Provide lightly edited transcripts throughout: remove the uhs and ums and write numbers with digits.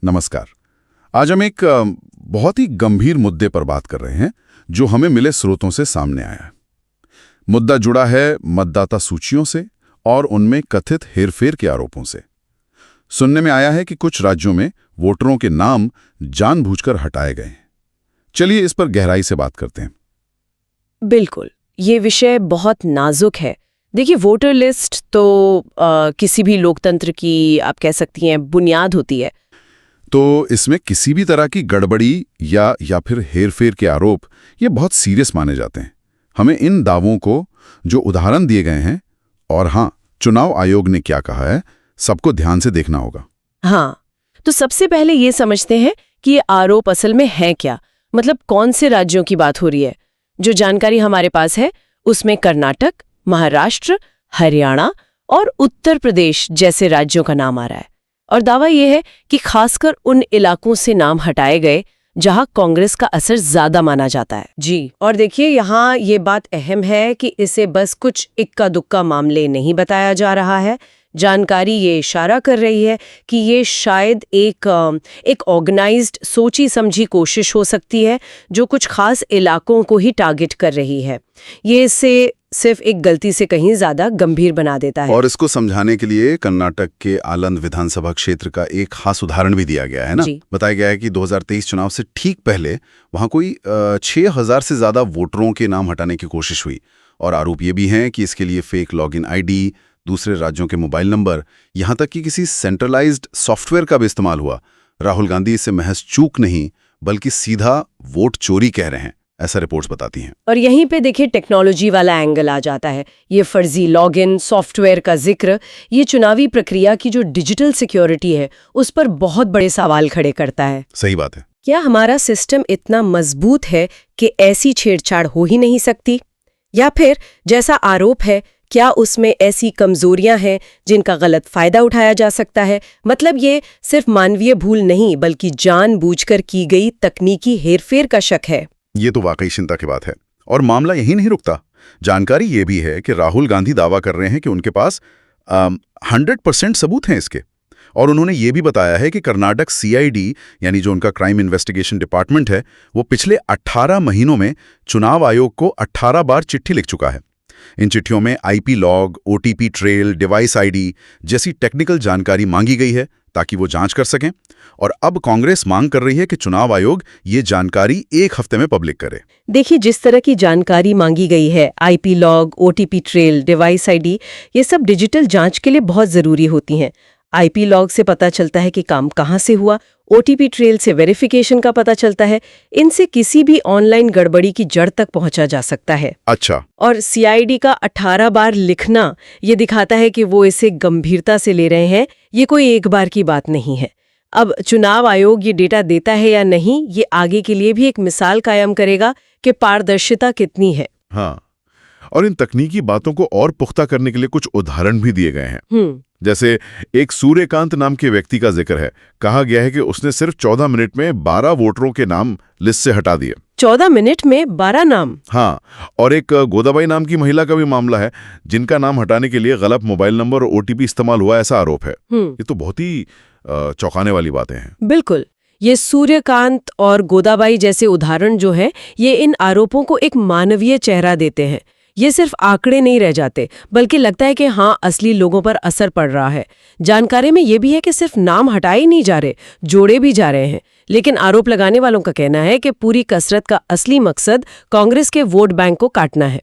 नमस्कार। आज हम एक बहुत ही गंभीर मुद्दे पर बात कर रहे हैं जो हमें मिले स्रोतों से सामने आया है। मुद्दा जुड़ा है मतदाता सूचियों से और उनमें कथित हेरफेर के आरोपों से। सुनने में आया है कि कुछ राज्यों में वोटरों के नाम जानबूझकर हटाए गए हैं। चलिए इस पर गहराई से बात करते हैं। बिल्कुल, ये विषय बहुत नाजुक है। देखिए, वोटर लिस्ट तो किसी भी लोकतंत्र की आप कह सकती हैं बुनियाद होती है। तो इसमें किसी भी तरह की गड़बड़ी या फिर हेरफेर के आरोप ये बहुत सीरियस माने जाते हैं। हमें इन दावों को जो उदाहरण दिए गए हैं और हाँ, चुनाव आयोग ने क्या कहा है, सबको ध्यान से देखना होगा। हाँ, तो सबसे पहले ये समझते हैं कि ये आरोप असल में है क्या, मतलब कौन से राज्यों की बात हो रही है। जो जानकारी हमारे पास है उसमें कर्नाटक, महाराष्ट्र, हरियाणा और उत्तर प्रदेश जैसे राज्यों का नाम आ रहा है। और दावा यह है कि खासकर उन इलाकों से नाम हटाए गए जहां कांग्रेस का असर ज्यादा माना जाता है। जी, और देखिए यहाँ ये बात अहम है कि इसे बस कुछ इक्का दुक्का मामले नहीं बताया जा रहा है। जानकारी ये इशारा कर रही है कि ये शायद एक ऑर्गेनाइज्ड सोची समझी कोशिश हो सकती है जो कुछ खास इलाकों को ही टारगेट कर रही है। ये इसे सिर्फ एक गलती से कहीं ज्यादा गंभीर बना देता है। और इसको समझाने के लिए कर्नाटक के आलंद विधानसभा क्षेत्र का एक खास उदाहरण भी दिया गया है ना। बताया गया है कि 2023 चुनाव से ठीक पहले वहां कोई 6000 से ज्यादा वोटरों के नाम हटाने की कोशिश हुई। और आरोप ये भी हैं कि इसके लिए फेक लॉगिन आईडी, दूसरे राज्यों के मोबाइल नंबर, यहां तक कि किसी सेंट्रलाइज्ड सॉफ्टवेयर का भी इस्तेमाल हुआ। राहुल गांधी इसे महज चूक नहीं बल्कि सीधा वोट चोरी कह रहे हैं, ऐसा रिपोर्ट्स बताती हैं। और यहीं पे देखिए टेक्नोलॉजी वाला एंगल आ जाता है। ये फर्जी लॉगिन सॉफ्टवेयर का जिक्र ये चुनावी प्रक्रिया की जो डिजिटल सिक्योरिटी है उस पर बहुत बड़े सवाल खड़े करता है। सही बात है। क्या हमारा सिस्टम इतना मजबूत है कि ऐसी छेड़छाड़ हो ही नहीं सकती? या फिर जैसा आरोप है, क्या उसमें ऐसी कमजोरियां हैं जिनका गलत फायदा उठाया जा सकता है? मतलब ये सिर्फ मानवीय भूल नहीं बल्कि जानबूझकर की गई तकनीकी हेरफेर का शक है। ये तो वाकई चिंता की बात है। और मामला यही नहीं रुकता। जानकारी ये भी है कि राहुल गांधी दावा कर रहे हैं कि उनके पास 100% सबूत हैं इसके। और उन्होंने ये भी बताया है कि कर्नाटक CID यानी जो उनका क्राइम इन्वेस्टिगेशन डिपार्टमेंट है, वो पिछले 18 महीनों में चुनाव आयोग को 18 बार चिट्ठी लिख चुका है। इन चिट्ठियों में IP log, OTP trail, device ID जैसी टेक्निकल जानकारी मांगी गई है ताकि वो जांच कर सकें। और अब कांग्रेस मांग कर रही है कि चुनाव आयोग ये जानकारी 1 हफ्ते में पब्लिक करे। देखिए, जिस तरह की जानकारी मांगी गई है, IP log, OTP trail, device ID, ये सब डिजिटल जांच के लिए बहुत जरूरी होती हैं। IP लॉग से पता चलता है कि काम कहाँ से हुआ, OTP ट्रेल से वेरिफिकेशन का पता चलता है। इनसे किसी भी ऑनलाइन गड़बड़ी की जड़ तक पहुंचा जा सकता है। अच्छा। और CID का 18 बार लिखना ये दिखाता है कि वो इसे गंभीरता से ले रहे हैं। ये कोई एक बार की बात नहीं है। अब चुनाव आयोग ये डेटा देता है या नहीं, ये आगे के लिए भी एक मिसाल कायम करेगा कि पारदर्शिता कितनी है। हाँ, और इन तकनीकी बातों को और पुख्ता करने के लिए कुछ उदाहरण भी दिए गए हैं। जैसे एक सूर्यकांत नाम के व्यक्ति का जिक्र है। कहा गया है कि उसने सिर्फ 14 मिनट में 12 वोटरों के नाम लिस्ट से हटा दिए। 14 मिनट में 12 नाम? हाँ, और एक गोदाबाई नाम की महिला का भी मामला है जिनका नाम हटाने के लिए गलत मोबाइल नंबर और OTP इस्तेमाल हुआ, ऐसा आरोप है। ये तो बहुत ही चौंकाने वाली बातें हैं। बिल्कुल, ये सूर्यकांत और गोदाबाई जैसे उदाहरण जो है ये इन आरोपों को एक मानवीय चेहरा देते हैं। ये सिर्फ आंकड़े नहीं रह जाते बल्कि लगता है कि हाँ, असली लोगों पर असर पड़ रहा है। जानकारी में ये भी है कि सिर्फ नाम हटाए नहीं जा रहे, जोड़े भी जा रहे हैं। लेकिन आरोप लगाने वालों का कहना है कि पूरी कसरत का असली मकसद कांग्रेस के वोट बैंक को काटना है।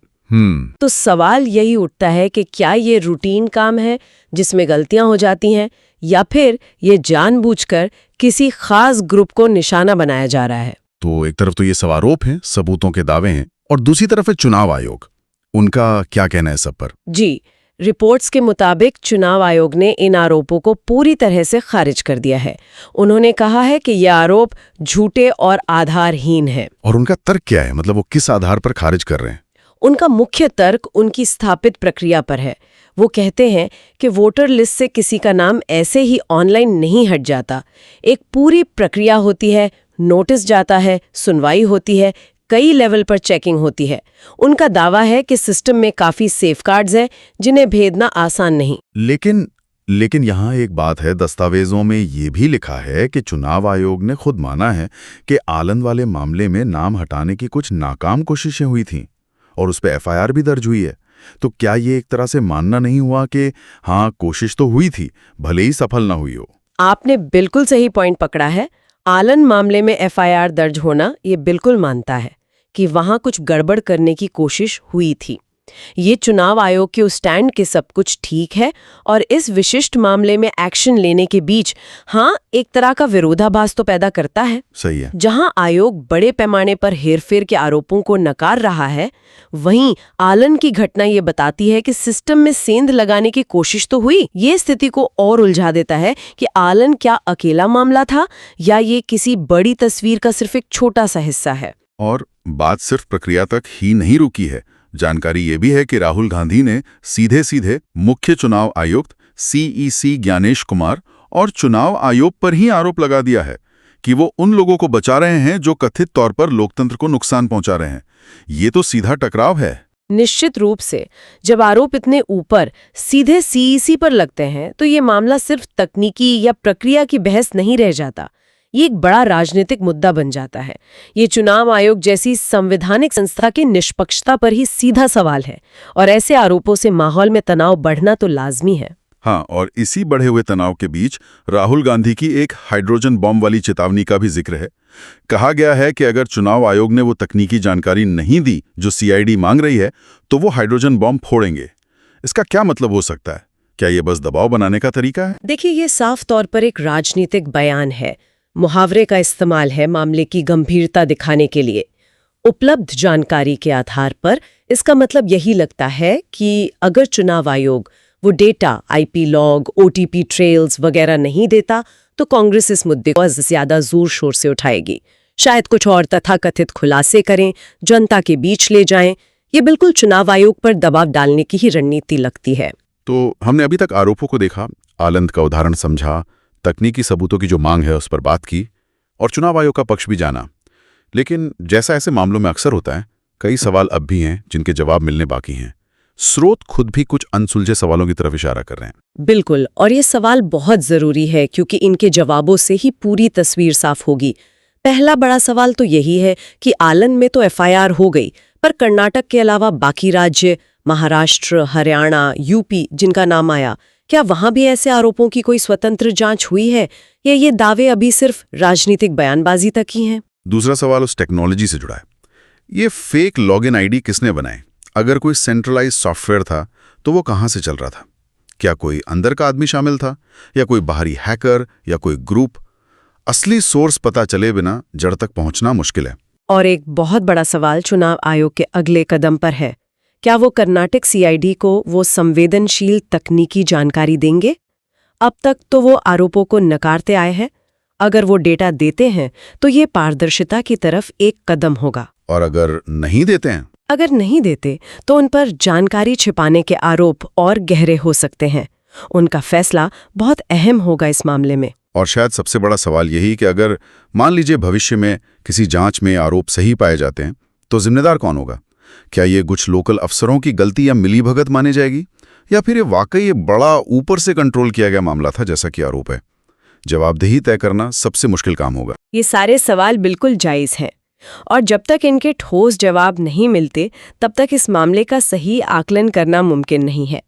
तो सवाल यही उठता है कि क्या ये रूटीन काम है जिसमें गलतियां हो जाती हैं, या फिर ये जानबूझकर किसी खास ग्रुप को निशाना बनाया जा रहा है? तो एक तरफ तो ये सब आरोप हैं, सबूतों के दावे हैं, और दूसरी तरफ है चुनाव आयोग। उनका क्या कहना है सब पर? जी, रिपोर्ट्स के मुताबिक चुनाव आयोग ने इन आरोपों को पूरी तरह से खारिज कर दिया है। उन्होंने कहा है कि ये आरोप झूठे और आधारहीन हैं। और उनका तर्क क्या है? मतलब वो किस आधार पर खारिज कर रहे हैं? उनका मुख्य तर्क उनकी स्थापित प्रक्रिया पर है। वो कहते हैं कि वोटर लिस्ट से किसी का नाम ऐसे ही ऑनलाइन नहीं हट जाता। एक पूरी प्रक्रिया होती है, नोटिस जाता है, सुनवाई होती है, कई लेवल पर चेकिंग होती है। उनका दावा है कि सिस्टम में काफी सेफगार्ड्स हैं जिन्हें भेदना आसान नहीं। लेकिन लेकिन यहाँ एक बात है, दस्तावेजों में ये भी लिखा है कि चुनाव आयोग ने खुद माना है कि आलन वाले मामले में नाम हटाने की कुछ नाकाम कोशिशें हुई थीं और उस पर एफआईआर भी दर्ज हुई है। तो क्या ये एक तरह से मानना नहीं हुआ कि हाँ, कोशिश तो हुई थी, भले ही सफल ना हुई हो? आपने बिल्कुल सही पॉइंट पकड़ा है। आलन मामले में एफआईआर दर्ज होना ये बिल्कुल मानता है कि वहां कुछ गड़बड़ करने की कोशिश हुई थी। ये चुनाव आयोग के उस स्टैंड के सब कुछ ठीक है और इस विशिष्ट मामले में एक्शन लेने के बीच हाँ एक तरह का विरोधाभास तो पैदा करता है। सही है। जहां आयोग बड़े पैमाने पर हेरफेर के आरोपों को नकार रहा है, वहीं आलन की घटना ये बताती है कि सिस्टम में सेंध लगाने की कोशिश तो हुई। ये स्थिति को और उलझा देता है कि आलन क्या अकेला मामला था या ये किसी बड़ी तस्वीर का सिर्फ एक छोटा सा हिस्सा है। और बात सिर्फ प्रक्रिया तक ही नहीं रुकी है। जानकारी ये भी है कि राहुल गांधी ने सीधे सीधे मुख्य चुनाव आयुक्त CEC ज्ञानेश कुमार और चुनाव आयोग पर ही आरोप लगा दिया है कि वो उन लोगों को बचा रहे हैं जो कथित तौर पर लोकतंत्र को नुकसान पहुंचा रहे हैं। ये तो सीधा टकराव है। निश्चित रूप से जब आरोप इतने ऊपर सीधे CEC पर लगते हैं तो ये मामला सिर्फ तकनीकी या प्रक्रिया की बहस नहीं रह जाता, ये एक बड़ा राजनीतिक मुद्दा बन जाता है। ये चुनाव आयोग जैसी संवैधानिक संस्था की निष्पक्षता पर ही सीधा सवाल है और ऐसे आरोपों से माहौल में तनाव बढ़ना तो लाजमी है। हाँ, और इसी बढ़े हुए तनाव के बीच राहुल गांधी की एक हाइड्रोजन बॉम्ब वाली चेतावनी का भी जिक्र है। कहा गया है कि अगर चुनाव आयोग ने वो तकनीकी जानकारी नहीं दी जो CID मांग रही है, तो वो हाइड्रोजन बॉम्ब फोड़ेंगे। इसका क्या मतलब हो सकता है? क्या ये बस दबाव बनाने का तरीका है? देखिए, ये साफ तौर पर एक राजनीतिक बयान है, मुहावरे का इस्तेमाल है मामले की गंभीरता दिखाने के लिए। उपलब्ध जानकारी के आधार पर इसका मतलब यही लगता है कि अगर चुनाव आयोग वो data, IP log, OTP trails वगैरह नहीं देता तो कांग्रेस इस मुद्दे को ज्यादा जोर शोर से उठाएगी। शायद कुछ और तथाकथित खुलासे करें, जनता के बीच ले जाएं। ये बिल्कुल चुनाव आयोग पर दबाव डालने की ही रणनीति लगती है। तो हमने अभी तक आरोपों को देखा, आलंद का उदाहरण समझा, तकनीकी सबूतों की जो मांग है उस पर बात की और चुनाव आयोग का पक्ष भी जाना। लेकिन जैसा ऐसे मामलों में अक्सर होता है, कई सवाल अब भी हैं जिनके जवाब मिलने बाकी हैं। स्रोत खुद भी कुछ अनसुलझे सवालों की तरफ इशारा कर रहे हैं। बिल्कुल, और ये सवाल बहुत जरूरी है क्योंकि इनके जवाबों से ही पूरी तस्वीर साफ होगी। पहला बड़ा सवाल तो यही है कि आलन में तो FIR हो गई, पर कर्नाटक के अलावा बाकी राज्य, महाराष्ट्र, हरियाणा, UP जिनका नाम आया, क्या वहां भी ऐसे आरोपों की कोई स्वतंत्र जांच हुई है या ये दावे अभी सिर्फ राजनीतिक बयानबाजी तक ही हैं? दूसरा सवाल उस टेक्नोलॉजी से जुड़ा है। ये फेक लॉगिन ID किसने बनाए? अगर कोई सेंट्रलाइज सॉफ्टवेयर था तो वो कहां से चल रहा था? क्या कोई अंदर का आदमी शामिल था या कोई बाहरी हैकर या कोई ग्रुप? असली सोर्स पता चले बिना जड़ तक पहुंचना मुश्किल है। और एक बहुत बड़ा सवाल चुनाव आयोग के अगले कदम पर है। क्या वो कर्नाटक CID को वो संवेदनशील तकनीकी जानकारी देंगे? अब तक तो वो आरोपों को नकारते आए हैं। अगर वो डेटा देते हैं तो ये पारदर्शिता की तरफ एक कदम होगा। और अगर नहीं देते हैं? अगर नहीं देते तो उन पर जानकारी छिपाने के आरोप और गहरे हो सकते हैं। उनका फैसला बहुत अहम होगा इस मामले में। और शायद सबसे बड़ा सवाल यही कि अगर मान लीजिए भविष्य में किसी जांच में आरोप सही पाए जाते हैं तो जिम्मेदार कौन होगा? क्या ये कुछ लोकल अफसरों की गलती या मिलीभगत मानी जाएगी या फिर ये वाकई ये बड़ा ऊपर से कंट्रोल किया गया मामला था जैसा कि आरोप है? जवाबदेही तय करना सबसे मुश्किल काम होगा। ये सारे सवाल बिल्कुल जायज हैं और जब तक इनके ठोस जवाब नहीं मिलते तब तक इस मामले का सही आकलन करना मुमकिन नहीं है।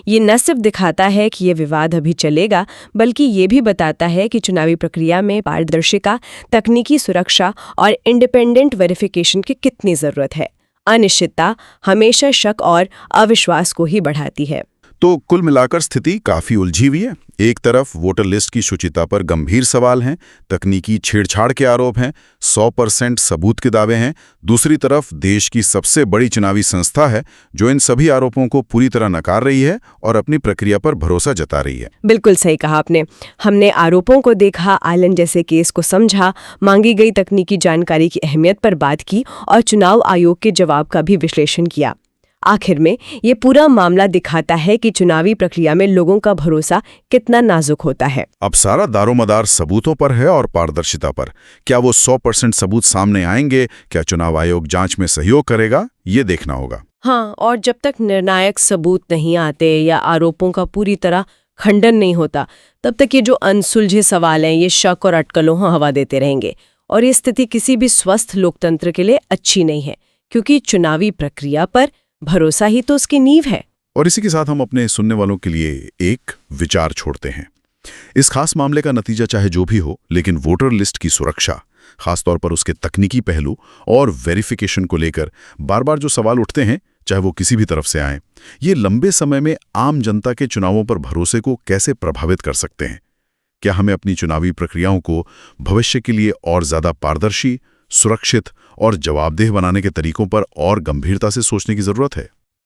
ये न सिर्फ दिखाता है कि ये विवाद अभी चलेगा, बल्कि ये भी बताता है कि चुनावी प्रक्रिया में पारदर्शिता, तकनीकी सुरक्षा और इंडिपेंडेंट वेरिफिकेशन की कितनी ज़रूरत है। अनिश्चितता हमेशा शक और अविश्वास को ही बढ़ाती है। तो कुल मिलाकर स्थिति काफी उलझी हुई है। एक तरफ वोटर लिस्ट की शुचिता पर गंभीर सवाल हैं, तकनीकी छेड़छाड़ के आरोप हैं, 100% सबूत के दावे हैं। दूसरी तरफ देश की सबसे बड़ी चुनावी संस्था है जो इन सभी आरोपों को पूरी तरह नकार रही है और अपनी प्रक्रिया पर भरोसा जता रही है। बिल्कुल सही कहा आपने। हमने आरोपों को देखा, आलन जैसे केस को समझा, मांगी गई तकनीकी जानकारी की अहमियत पर बात की और चुनाव आयोग के जवाब का भी विश्लेषण किया। आखिर में ये पूरा मामला दिखाता है कि चुनावी प्रक्रिया में लोगों का भरोसा कितना नाजुक होता है। अब सारा दारोमदार सबूतों पर है और पारदर्शिता पर। क्या वो 100% सबूत सामने आएंगे? क्या चुनाव आयोग जांच में सहयोग करेगा? ये देखना होगा। हाँ, और जब तक निर्णायक सबूत नहीं आते या आरोपों का पूरी तरह खंडन नहीं होता, तब तक ये जो अनसुलझे सवाल हैं, ये शक और अटकलों हवा देते रहेंगे। और ये स्थिति किसी भी स्वस्थ लोकतंत्र के लिए अच्छी नहीं है, क्योंकि चुनावी प्रक्रिया पर भरोसा ही तो उसकी नींव है। और इसी के साथ हम अपने सुनने वालों के लिए एक विचार छोड़ते हैं। इस खास मामले का नतीजा चाहे जो भी हो, लेकिन वोटर लिस्ट की सुरक्षा, खासतौर पर उसके तकनीकी पहलू और वेरिफिकेशन को लेकर बार बार जो सवाल उठते हैं, चाहे वो किसी भी तरफ से आए, ये लंबे समय में आम जनता के चुनावों पर भरोसे को कैसे प्रभावित कर सकते हैं। क्या हमें अपनी चुनावी प्रक्रियाओं को भविष्य के लिए और ज्यादा पारदर्शी, सुरक्षित और जवाबदेह बनाने के तरीकों पर और गंभीरता से सोचने की जरूरत है?